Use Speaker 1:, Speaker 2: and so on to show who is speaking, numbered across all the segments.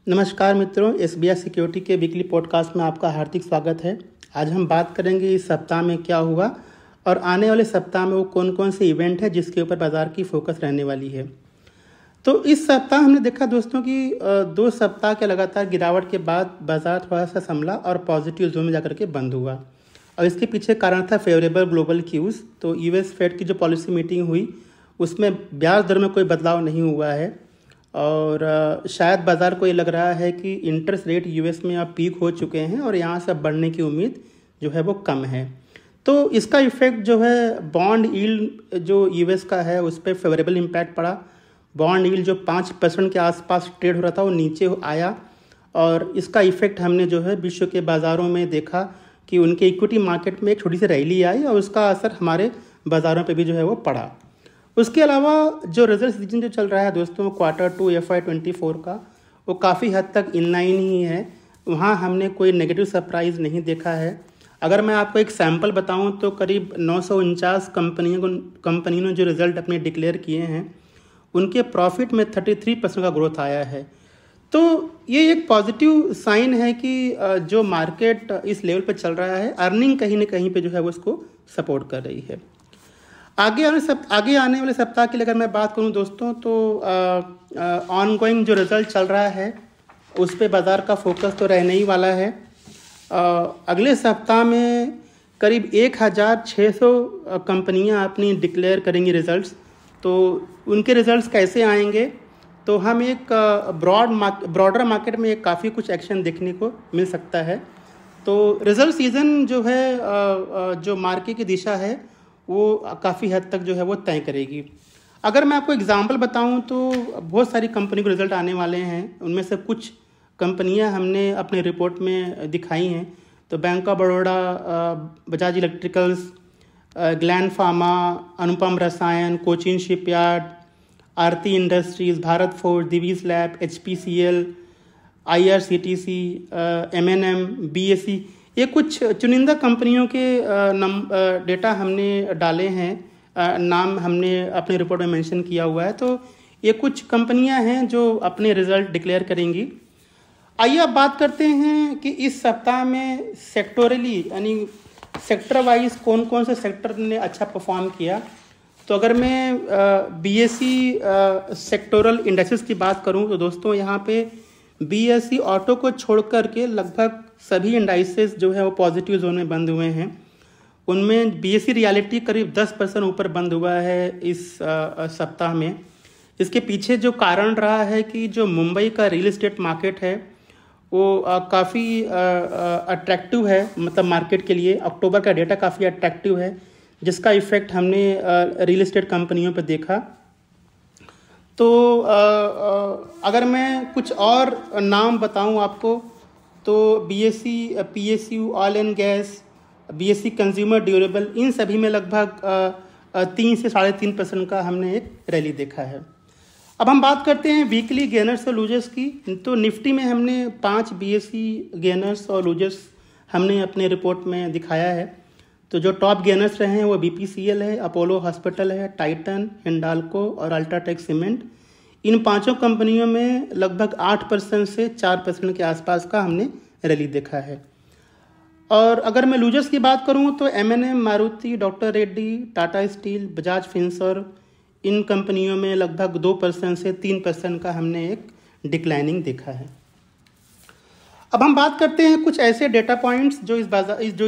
Speaker 1: नमस्कार मित्रों, SBI security के वीकली पॉडकास्ट में आपका हार्दिक स्वागत है। आज हम बात करेंगे इस सप्ताह में क्या हुआ और आने वाले सप्ताह में वो कौन कौन से इवेंट है जिसके ऊपर बाज़ार की फोकस रहने वाली है। तो इस सप्ताह हमने देखा दोस्तों कि 2 सप्ताह के लगातार गिरावट के बाद बाज़ार थोड़ा सा संभला और पॉजिटिव जोन में जाकर के बंद हुआ। और इसके पीछे कारण था फेवरेबल ग्लोबल क्यूज़। तो यूएस फेड की जो पॉलिसी मीटिंग हुई उसमें ब्याज दर में कोई बदलाव नहीं हुआ है और शायद बाज़ार को ये लग रहा है कि इंटरेस्ट रेट यूएस में अब पीक हो चुके हैं और यहाँ से अब बढ़ने की उम्मीद जो है वो कम है। तो इसका इफ़ेक्ट जो है बॉन्ड यील्ड जो यूएस का है उस पर फेवरेबल इम्पैक्ट पड़ा। बॉन्ड यील्ड जो 5% के आसपास ट्रेड हो रहा था वो नीचे आया और इसका इफ़ेक्ट हमने जो है विश्व के बाज़ारों में देखा कि उनके इक्विटी मार्केट में एक छोटी सी रैली आई और उसका असर हमारे बाज़ारों पे भी जो है वो पड़ा। उसके अलावा जो रिजल्ट सीजन जो चल रहा है दोस्तों Q2 FY24 का, वो काफ़ी हद तक इनलाइन ही है। वहाँ हमने कोई नेगेटिव सरप्राइज़ नहीं देखा है। अगर मैं आपको एक सैंपल बताऊं तो करीब 949 कंपनियों ने जो रिज़ल्ट अपने डिक्लेयर किए हैं उनके प्रॉफिट में 33% का ग्रोथ आया है। तो ये एक पॉजिटिव साइन है कि जो मार्केट इस लेवल पर चल रहा है, अर्निंग कहीं ना कहीं पे जो है वो उसको सपोर्ट कर रही है। आगे आने वाले सप्ताह के लिए अगर मैं बात करूं दोस्तों तो ऑनगोइंग जो रिज़ल्ट चल रहा है उस पे बाज़ार का फोकस तो रहने ही वाला है। अगले सप्ताह में करीब 1600 कंपनियां अपनी डिक्लेयर करेंगी रिज़ल्ट्स। तो उनके रिज़ल्ट्स कैसे आएंगे, तो हम एक ब्रॉडर मार्केट में एक काफ़ी कुछ एक्शन देखने को मिल सकता है। तो रिज़ल्ट सीज़न जो है जो मार्केट की दिशा है वो काफ़ी हद तक जो है वो तय करेगी। अगर मैं आपको एग्जांपल बताऊं तो बहुत सारी कंपनी को रिज़ल्ट आने वाले हैं। उनमें से कुछ कंपनियां हमने अपने रिपोर्ट में दिखाई हैं। तो Bank of Baroda, Bajaj Electricals, Gland Pharma, Anupam Rasayan, Cochin Shipyard, Aarti Industries, Bharat Forge, Divi's Lab, HPCL, IRCTC, M&M, BSE, ये कुछ चुनिंदा कंपनियों के डेटा हमने डाले हैं। नाम हमने अपने रिपोर्ट में मेंशन किया हुआ है। तो ये कुछ कंपनियां हैं जो अपने रिजल्ट डिक्लेयर करेंगी। आइए अब बात करते हैं कि इस सप्ताह में सेक्टोरली यानी सेक्टर वाइज कौन कौन से सेक्टर ने अच्छा परफॉर्म किया। तो अगर मैं BSE सेक्टोरल इंडेक्सेस की बात करूं तो दोस्तों यहाँ पे BSE ऑटो को छोड़ करके लगभग सभी इंडाइसेस जो है वो पॉजिटिव जोन में बंद हुए हैं। उनमें BSE रियलिटी करीब 10% ऊपर बंद हुआ है इस सप्ताह में। इसके पीछे जो कारण रहा है कि जो मुंबई का रियल एस्टेट मार्केट है वो काफ़ी अट्रैक्टिव है, मतलब मार्केट के लिए अक्टूबर का डेटा काफ़ी अट्रैक्टिव है, जिसका इफ़ेक्ट हमने रियल एस्टेट कंपनियों पर देखा। तो अगर मैं कुछ और नाम बताऊं आपको तो BSE, PSU, oil and gas, BSE consumer durable, इन सभी में लगभग 3 से 3.5% का हमने एक रैली देखा है। अब हम बात करते हैं वीकली गेनर्स और लूजर्स की। तो निफ्टी में हमने 5 BSE गेनर्स और लूजर्स हमने अपने रिपोर्ट में दिखाया है। तो जो टॉप गेनर्स रहे हैं वो BPCL है, अपोलो हॉस्पिटल है, टाइटन, हिंडाल्को और अल्ट्राटेक सीमेंट। इन 5 कंपनियों में लगभग 8% से 4% के आसपास का हमने रैली देखा है। और अगर मैं लूजर्स की बात करूं तो M&M, Maruti, doctor Reddy, Tata Steel, Bajaj Finserv, इन कंपनियों में लगभग 2% से 3% का हमने एक डिक्लाइनिंग देखा है। अब हम बात करते हैं कुछ ऐसे डेटा पॉइंट्स जो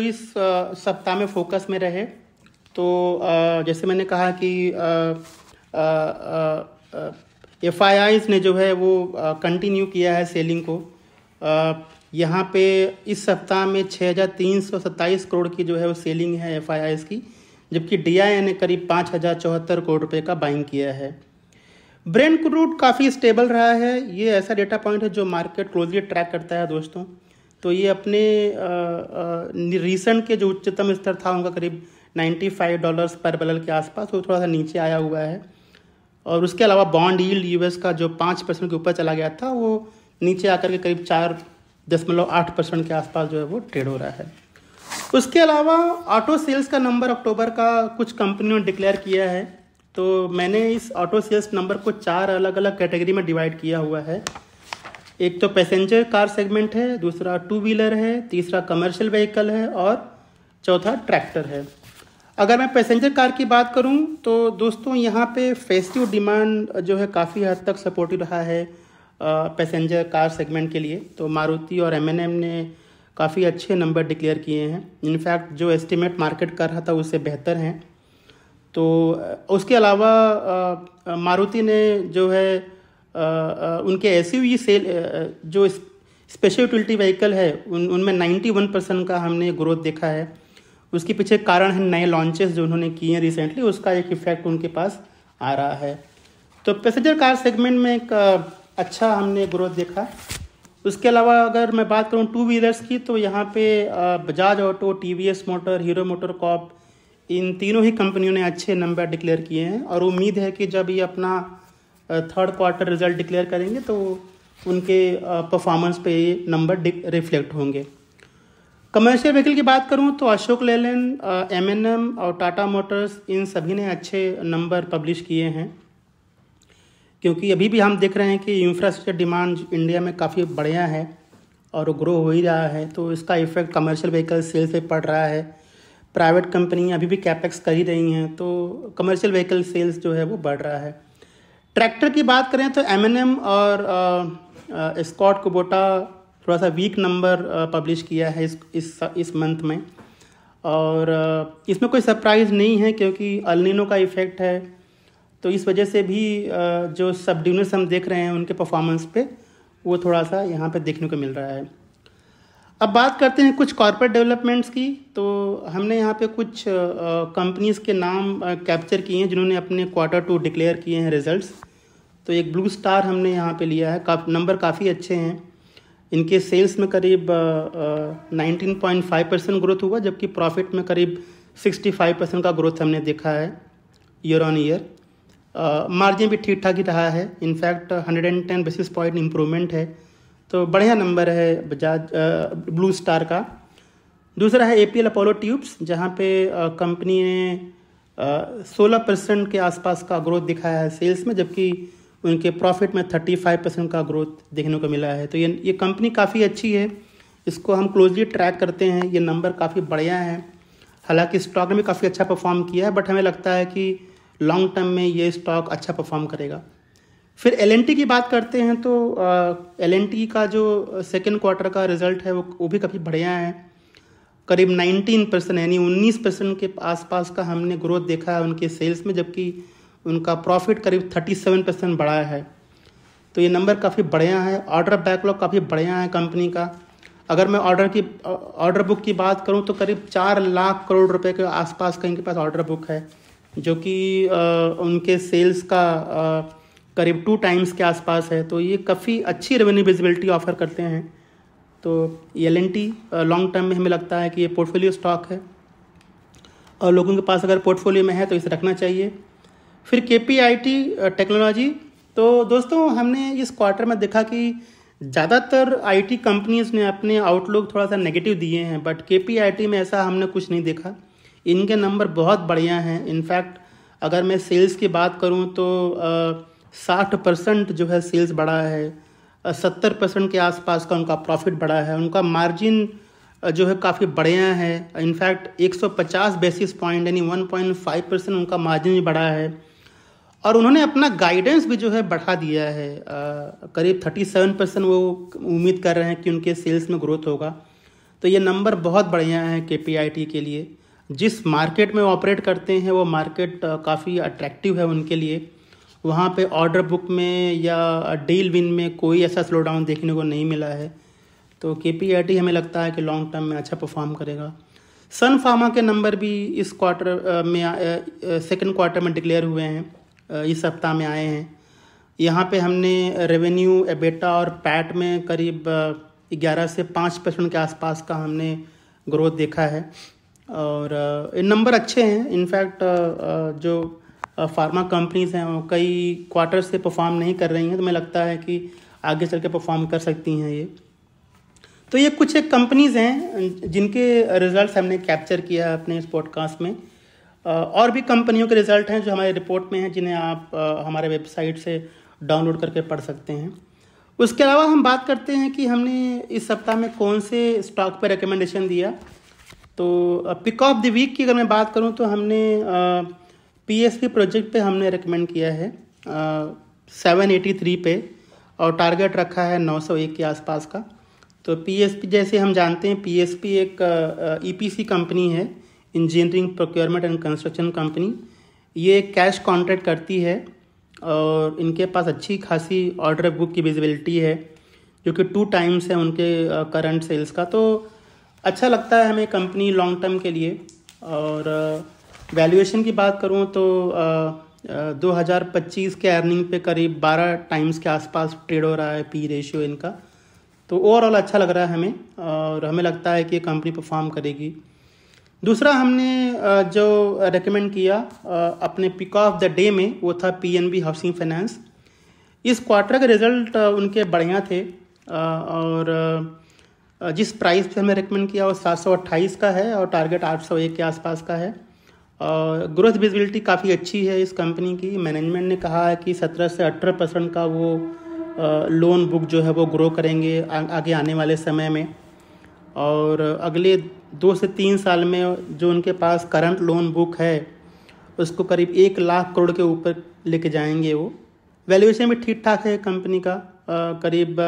Speaker 1: इस सप्ताह में फोकस में रहे। तो जैसे मैंने कहा कि FIIs ने जो है वो कंटिन्यू किया है सेलिंग को। यहाँ पे इस सप्ताह में 6,327 करोड़ की जो है वो सेलिंग है FIIs की, जबकि DII ने करीब 5,074 करोड़ रुपए का बाइंग किया है। ब्रेंट क्रूड काफ़ी स्टेबल रहा है। ये ऐसा डेटा पॉइंट है जो मार्केट क्लोजली ट्रैक करता है दोस्तों। तो ये अपने रीसेंट के जो उच्चतम स्तर था उनका करीब $95 पर बैरल के आसपास, वो थोड़ा सा नीचे आया हुआ है। और उसके अलावा बॉन्ड यील्ड यूएस का जो 5% के ऊपर चला गया था वो नीचे आकर के करीब 4.8% के आसपास जो है वो ट्रेड हो रहा है। उसके अलावा ऑटो सेल्स का नंबर अक्टूबर का कुछ कंपनियों ने डिक्लेयर किया है। तो मैंने इस ऑटो सेल्स नंबर को 4 अलग अलग कैटेगरी में डिवाइड किया हुआ है। एक तो पैसेंजर कार सेगमेंट है, दूसरा टू व्हीलर है, तीसरा कमर्शियल व्हीकल है और चौथा ट्रैक्टर है। अगर मैं पैसेंजर कार की बात करूं तो दोस्तों यहाँ पे फेस्टिव डिमांड जो है काफ़ी हद तक सपोर्टिव रहा है पैसेंजर कार सेगमेंट के लिए। तो मारुति और M&M ने काफ़ी अच्छे नंबर डिक्लेयर किए हैं। इनफैक्ट जो एस्टिमेट मार्केट कर रहा था उससे बेहतर हैं। तो उसके अलावा मारुति ने जो है उनके SUV सेल जो स्पेशल यूटिलिटी व्हीकल है उनमें 91% का हमने ग्रोथ देखा है। उसके पीछे कारण है नए लॉन्चेस जो उन्होंने किए हैं रिसेंटली, उसका एक इफेक्ट उनके पास आ रहा है। तो पैसेंजर कार सेगमेंट में एक अच्छा हमने ग्रोथ देखा। उसके अलावा अगर मैं बात करूं टू व्हीलर्स की तो यहाँ पे Bajaj Auto, TVS Motor, Hero Motor Corp, इन तीनों ही कंपनियों ने अच्छे नंबर डिक्लेयर किए हैं और उम्मीद है कि जब ये अपना थर्ड क्वार्टर रिजल्ट डिक्लेयर करेंगे तो उनके परफॉर्मेंस पे ये नंबर रिफ्लेक्ट होंगे। कमर्शियल व्हीकल की बात करूं तो अशोक लेलैंड, M&M और टाटा मोटर्स इन सभी ने अच्छे नंबर पब्लिश किए हैं, क्योंकि अभी भी हम देख रहे हैं कि इंफ्रास्ट्रक्चर डिमांड इंडिया में काफ़ी बढ़िया है और ग्रो हो ही रहा है। तो इसका इफेक्ट कमर्शियल व्हीकल सेल्स पे पड़ रहा है। प्राइवेट कंपनियां अभी भी कैपेक्स कर ही रही हैं, तो कमर्शियल व्हीकल सेल्स जो है वो बढ़ रहा है। ट्रैक्टर की बात करें तो M&M और स्कॉट कुबोटा थोड़ा सा वीक नंबर पब्लिश किया है इस मंथ में, और इसमें कोई सरप्राइज़ नहीं है क्योंकि अल नीनो का इफ़ेक्ट है। तो इस वजह से भी जो सब डिविजन्स हम देख रहे हैं उनके परफॉर्मेंस पे वो थोड़ा सा यहाँ पे देखने को मिल रहा है। अब बात करते हैं कुछ कॉर्पोरेट डेवलपमेंट्स की। तो हमने यहाँ पे कुछ कंपनीज़ के नाम कैप्चर किए हैं जिन्होंने अपने Q2 डिक्लेयर किए हैं रिजल्ट्स। तो एक ब्लू स्टार हमने यहाँ पे लिया है, नंबर काफ़ी अच्छे हैं। इनके सेल्स में करीब 19.5% ग्रोथ हुआ, जबकि प्रॉफिट में करीब 65% का ग्रोथ हमने देखा है ईयर ऑन ईयर। मार्जिन भी ठीक ठाक ही रहा है, इनफैक्ट 110 बेसिस पॉइंट इम्प्रूवमेंट है। तो बढ़िया नंबर है बजाज ब्लू स्टार का। दूसरा है APL अपोलो ट्यूब्स, जहाँ पे कंपनी ने 16% के आसपास का ग्रोथ दिखाया है सेल्स में, जबकि उनके प्रॉफिट में 35% का ग्रोथ देखने को मिला है। तो ये कंपनी काफ़ी अच्छी है, इसको हम क्लोजली ट्रैक करते हैं। ये नंबर काफ़ी बढ़िया है, हालांकि स्टॉक ने भी काफ़ी अच्छा परफॉर्म किया है, बट हमें लगता है कि लॉन्ग टर्म में ये स्टॉक अच्छा परफॉर्म करेगा। फिर L&T की बात करते हैं तो L&T का जो सेकेंड क्वार्टर का रिजल्ट है वो भी काफ़ी बढ़िया है। करीब 19% यानी 19% के आसपास का हमने ग्रोथ देखा है उनके सेल्स में, जबकि उनका प्रॉफिट करीब 37% बढ़ा है। तो ये नंबर काफ़ी बढ़िया है। ऑर्डर बैकलॉग काफ़ी बढ़िया है कंपनी का। अगर मैं ऑर्डर बुक की बात करूं तो करीब 4 लाख करोड़ रुपए के आसपास का इनके पास ऑर्डर बुक है, जो कि उनके सेल्स का करीब 2 टाइम्स के आसपास है। तो ये काफ़ी अच्छी रेवेन्यू विजिबिलिटी ऑफर करते हैं। तो L&T लॉन्ग टर्म में हमें लगता है कि ये पोर्टफोलियो स्टॉक है और लोगों के पास अगर पोर्टफोलियो में है तो इसे रखना चाहिए। फिर KPIT टेक्नोलॉजी, तो दोस्तों हमने इस क्वार्टर में देखा कि ज़्यादातर IT कंपनीज ने अपने आउटलुक थोड़ा सा नेगेटिव दिए हैं, बट KPIT में ऐसा हमने कुछ नहीं देखा। इनके नंबर बहुत बढ़िया हैं। इनफैक्ट अगर मैं सेल्स की बात करूं तो 60% जो है सेल्स बढ़ा है, 70% के आसपास का उनका प्रॉफिट बढ़ा है, उनका मार्जिन जो है काफ़ी बढ़िया है। इनफैक्ट 150 बेसिस पॉइंट यानी 1.5% उनका मार्जिन भी बढ़ा है, और उन्होंने अपना गाइडेंस भी जो है बढ़ा दिया है। करीब 37% वो उम्मीद कर रहे हैं कि उनके सेल्स में ग्रोथ होगा। तो ये नंबर बहुत बढ़िया है KPIT के लिए। जिस मार्केट में ऑपरेट करते हैं वो मार्केट काफ़ी अट्रैक्टिव है उनके लिए। वहाँ पे ऑर्डर बुक में या डील विन में कोई ऐसा स्लो डाउन देखने को नहीं मिला है। तो KPIT हमें लगता है कि लॉन्ग टर्म में अच्छा परफॉर्म करेगा। सन फार्मा के नंबर भी इस क्वार्टर में सेकंड क्वार्टर में डिक्लेयर हुए हैं, इस सप्ताह में आए हैं। यहाँ पे हमने रेवेन्यू, एबिटा और पैट में करीब 11 से 5% के आसपास का हमने ग्रोथ देखा है, और इन नंबर अच्छे हैं। इनफैक्ट जो फार्मा कंपनीज हैं वो कई क्वार्टर से परफॉर्म नहीं कर रही हैं, तो मुझे लगता है कि आगे चल के परफॉर्म कर सकती हैं ये। तो ये कुछ एक कंपनीज हैं जिनके रिजल्ट्स हमने कैप्चर किया है अपने इस पॉडकास्ट में। और भी कंपनियों के रिजल्ट हैं जो हमारे रिपोर्ट में हैं, जिन्हें आप हमारे वेबसाइट से डाउनलोड करके पढ़ सकते हैं। उसके अलावा हम बात करते हैं कि हमने इस सप्ताह में कौन से स्टॉक पर रिकमेंडेशन दिया। तो पिक ऑफ द वीक की अगर मैं बात करूं तो हमने PSP प्रोजेक्ट पे हमने रिकमेंड किया है 783 पे, और टारगेट रखा है 901 के आसपास का। तो PSP जैसे हम जानते हैं, PSP एक EPC कंपनी है, engineering procurement and construction company. ये कैश कॉन्ट्रैक्ट करती है और इनके पास अच्छी खासी ऑर्डर बुक की विजिबिलिटी है, जो कि 2 टाइम्स है उनके करंट सेल्स का। तो अच्छा लगता है हमें कंपनी लॉन्ग टर्म के लिए। और वैल्यूएशन की बात करूं तो 2025 के अर्निंग पे करीब 12 टाइम्स के आसपास ट्रेड हो रहा है P रेशियो इनका। तो ओवरऑल अच्छा लग रहा है हमें, और हमें लगता है कि ये कंपनी परफॉर्म करेगी। दूसरा हमने जो रेकमेंड किया अपने पिक ऑफ द डे में, वो था PNB हाउसिंग फाइनेंस। इस क्वार्टर के रिजल्ट उनके बढ़िया थे, और जिस प्राइस पे हमें रेकमेंड किया वो 728 का है और टारगेट 801 के आसपास का है। और ग्रोथ विजिबिलिटी काफ़ी अच्छी है इस कंपनी की। मैनेजमेंट ने कहा है कि 17 से 18% का वो लोन बुक जो है वो ग्रो करेंगे आगे आने वाले समय में। और अगले 2 से 3 साल में जो उनके पास करंट लोन बुक है उसको करीब 1 लाख करोड़ के ऊपर लेके जाएंगे वो। वैल्यूएशन भी ठीक ठाक है कंपनी का, करीब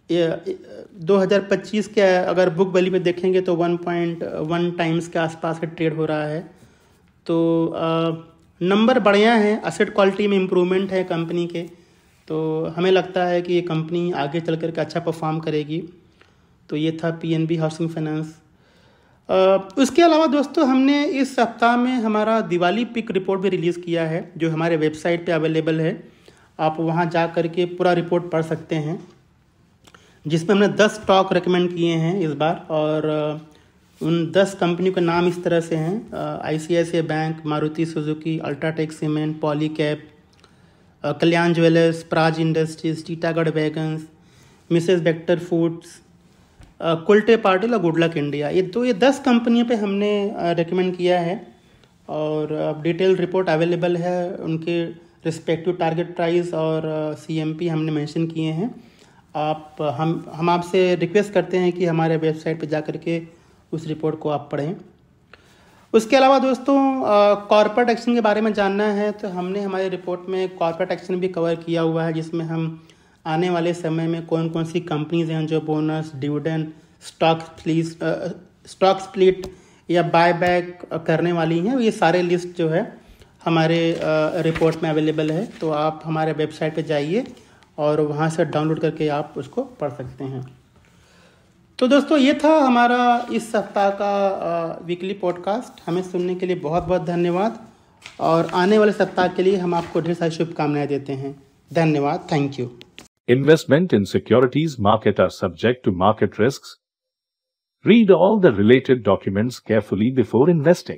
Speaker 1: 2025 के अगर बुक वैल्यू में देखेंगे तो 1.1 टाइम्स के आसपास का ट्रेड हो रहा है। तो नंबर बढ़िया हैं, एसेट क्वालिटी में इम्प्रूवमेंट है कंपनी के। तो हमें लगता है कि ये कंपनी आगे चल कर के अच्छा परफॉर्म करेगी। तो ये था PNB हाउसिंग फाइनेंस। उसके अलावा दोस्तों हमने इस सप्ताह में हमारा दिवाली पिक रिपोर्ट भी रिलीज़ किया है, जो हमारे वेबसाइट पे अवेलेबल है। आप वहाँ जा कर के पूरा रिपोर्ट पढ़ सकते हैं, जिसमें हमने 10 स्टॉक रेकमेंड किए हैं इस बार। और उन 10 कंपनियों के नाम इस तरह से हैं: ICICI Bank, Maruti Suzuki, UltraTech Cement, Polycab, Kalyan Jewellers, Praj Industries, Titagarh Wagons, Mrs Bector Foods, Kolte Patil और गुड लक इंडिया। ये 10 कंपनियों पे हमने रेकमेंड किया है। और डिटेल रिपोर्ट अवेलेबल है, उनके रिस्पेक्टिव टारगेट प्राइस और CMP हमने मेंशन किए हैं। हम आपसे रिक्वेस्ट करते हैं कि हमारे वेबसाइट पे जा कर के उस रिपोर्ट को आप पढ़ें। उसके अलावा दोस्तों कॉर्पोरेट एक्शन के बारे में जानना है तो हमने हमारे रिपोर्ट में कॉर्पोरेट एक्शन भी कवर किया हुआ है, जिसमें हम आने वाले समय में कौन कौन सी कंपनीज हैं जो बोनस, डिविडेंड, स्टॉक स्प्लिट या बायबैक करने वाली हैं, ये सारे लिस्ट जो है हमारे रिपोर्ट में अवेलेबल है। तो आप हमारे वेबसाइट पे जाइए और वहाँ से डाउनलोड करके आप उसको पढ़ सकते हैं। तो दोस्तों ये था हमारा इस सप्ताह का वीकली पॉडकास्ट। हमें सुनने के लिए बहुत बहुत धन्यवाद, और आने वाले सप्ताह के लिए हम आपको ढेर सारी शुभकामनाएं देते हैं। धन्यवाद, thank you.
Speaker 2: Investment in securities market are subject to market risks. Read all the related documents carefully before investing.